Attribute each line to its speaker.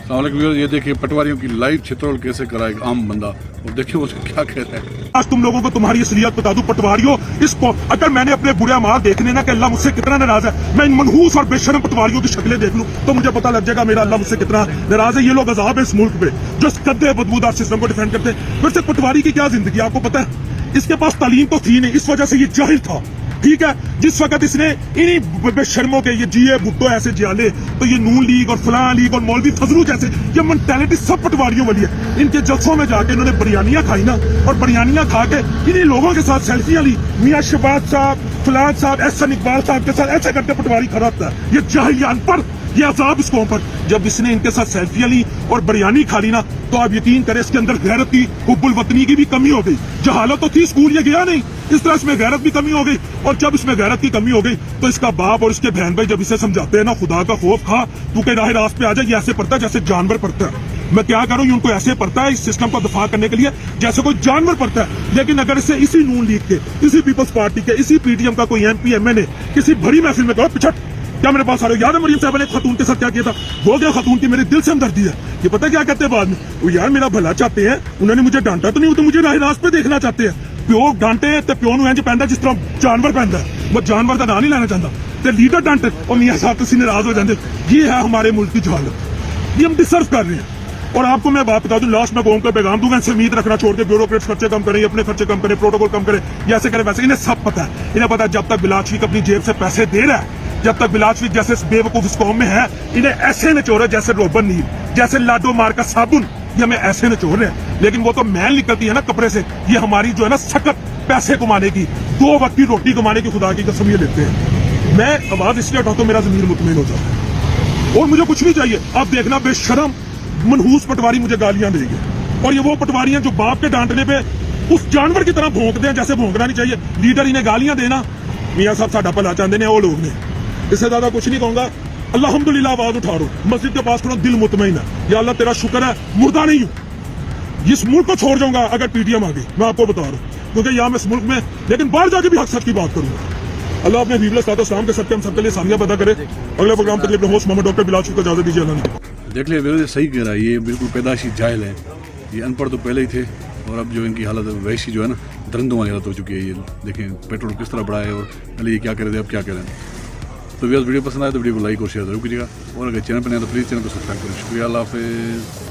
Speaker 1: ये देखिए पटवारियों की लाइव चित्रोल कैसे करा एक आम बंदा, और देखिए वो क्या कह रहा है।
Speaker 2: आज तुम लोगों को तुम्हारी असलियत बता दूं पटवारियों, इसको अगर मैंने अपने बुरे अमाल देखने ना कि अल्लाह मुझसे कितना नाराज है, मैं इन मनहूस और बेशरम पटवारियों की शक्लें देख लूं तो मुझे पता लग जाएगा मेरा अल्लाह मुझसे कितना नाराज है। ये लोग अजाब है इस मुल्क पे जो गंदे बदबूदार सिस्टम को डिफेंड करते हैं। फिर से पटवारी की क्या जिंदगी आपको पता है, इसके पास तालीम तो थी नहीं, इस वजह से ये जाहिल था। ठीक है, जिस वक्त इसने इन्हीं बेशर्मों के ये जीए भुट्टो ऐसे जियाले, तो ये नून लीग और फलां लीग और मौलवी फजलू जैसे ये मेंटालिटी सब पटवारियों वाली है। इनके जलसों में जाके इन्होंने बिरयानियां खाई ना, और बिरयानियां खा के इन्हीं लोगों के साथ सेल्फियां ली। मियां शहबाज साहब, फलां साहब, एहसन इकबाल साहब के साथ ऐसे करके पटवारी खड़ा होता है। ये जाहिल अनपढ़, ये अजाब इसको पर जब इसने इनके साथ सेल्फियां ली और बिरयानी खा ली ना, तो आप यकीन करें इसके अंदर गैरत की, हुब्बुल वतनी की भी कमी हो गई। जहालत तो थी, स्कूल ये गया नहीं, इस तरह इसमें गैरत भी कमी हो गई। और जब इसमें गैरत की कमी हो गई तो इसका बाप और इसके बहन भाई जब इसे समझाते हैं ना, खुदा का खौफ खा, तू के राह रास्त पे आ जाए, ये ऐसे पढ़ता है जैसे जानवर पढ़ता है। मैं क्या करूं, उनको ऐसे पढ़ता है इस सिस्टम को दफा करने के लिए जैसे कोई जानवर पढ़ता है। लेकिन अगर इसे इसी नून लीग के, इसी पीपल्स पार्टी के, इसी पीटीएम का कोई एमपी एमएलए किसी बड़ी महफिल में कहो पिछट, क्या मेरे पास आ रहे हो? याद है मरियम साहब ने खातून के साथ क्या किया था? वो क्या खातून की मेरे दिल से हमदर्दी है। ये पता क्या कहते हैं बाद में, वो यार मेरा भला चाहते हैं, उन्होंने मुझे डांटा तो नहीं, वो तो मुझे राह रास्त पे देखना चाहते हैं। प्यो डांटे तो प्यो नु इंज पैंदा जिस तरह जानवर पैंदा, वो जानवर का नाम नहीं लेना चाहता, तो लीडर डांटे और मियां साहब तुसी नाराज हो जाते। ये है हमारे मुल्क की हालत, ये हम डिसर्व कर रहे हैं। और आपको मैं बात बता दूं, लास्ट में कौम का पैगाम दूंगा, इनसे उम्मीद रखना छोड़ के ब्यूरोक्रेट्स खर्चे कम करें, अपने खर्चे कम करें, प्रोटोकॉल कम करें, ये ऐसे करें वैसे। इन्हें सब पता है, इन्हें पता है जब तक बिलाल शरीफ अपनी जेब से पैसे दे रहा है, जब तक बिलाल शरीफ जैसे बेवकूफ इस कौम में है, इन्हें ऐसे निचोड़ रहे जैसे रोबन नील, जैसे लाडो मार का साबुन, ये हमें ऐसे निचोड़ रहे हैं। लेकिन वो तो मैल निकलती है ना कपड़े से, ये हमारी जो है ना सख्त पैसे कमाने की, 2 वक्त की रोटी कमाने की खुदा की कसम ये लेते हैं। मैं आवाज इसलिए उठाता हूं मेरा जमीर मुतमईन हो जाता है, और मुझे कुछ नहीं चाहिए। आप देखना बेशरम मनहूस पटवारी मुझे गालियां देंगे, और ये वो पटवारियां जो बाप के डांटने पे उस जानवर की तरह भौंकते हैं जैसे भौंकना नहीं चाहिए। लीडर इन्हें गालियां देना, मियां साहब साडा भला चाहते हैं, वो लोग ने, इससे ज्यादा कुछ नहीं कहूंगा। अल्हम्दुलिल्लाह आवाज उठा रो, मस्जिद के पास खड़ा, दिल मुतमईन है। या अल्लाह तेरा शुक्र है मुर्दा नहीं हूं, इस मुल्क को छोड़ जाऊंगा अगर पीटीएम आ गई, मैं आपको बता रहा हूं, क्योंकि यहाँ मैं इस मुल्क में, लेकिन बाहर जाके भी हक सच की बात करूंगा। अल्लाह अपने इस्लाम के सबके हम सबके लिए सामिया पैदा करे। अगले प्रोग्राम तक अपने होस्ट मोहम्मद डॉक्टर बिलाल शरीफ को इजाजत दीजिए। अल्लाह
Speaker 1: देख लिया विरोधी सही कह रहा है, ये बिल्कुल पैदाशी जाहिल है। ये अनपढ़ तो पहले ही थे, और अब जो इनकी हालत वैसी जो है ना दरिंदों वाली हालत हो चुकी है। ये देखें पेट्रोल किस तरह बढ़ा है, और पहले ये क्या कर रहे थे अब क्या करें। तो वीडियो पसंद आए तो वीडियो को लाइक और शेयर जरूर कीजिएगा, और अगर चैनल पर नहीं तो प्लीज़ चैनल को सब्सक्राइब करें। शुक्रिया, अल्लाह हाफिज़।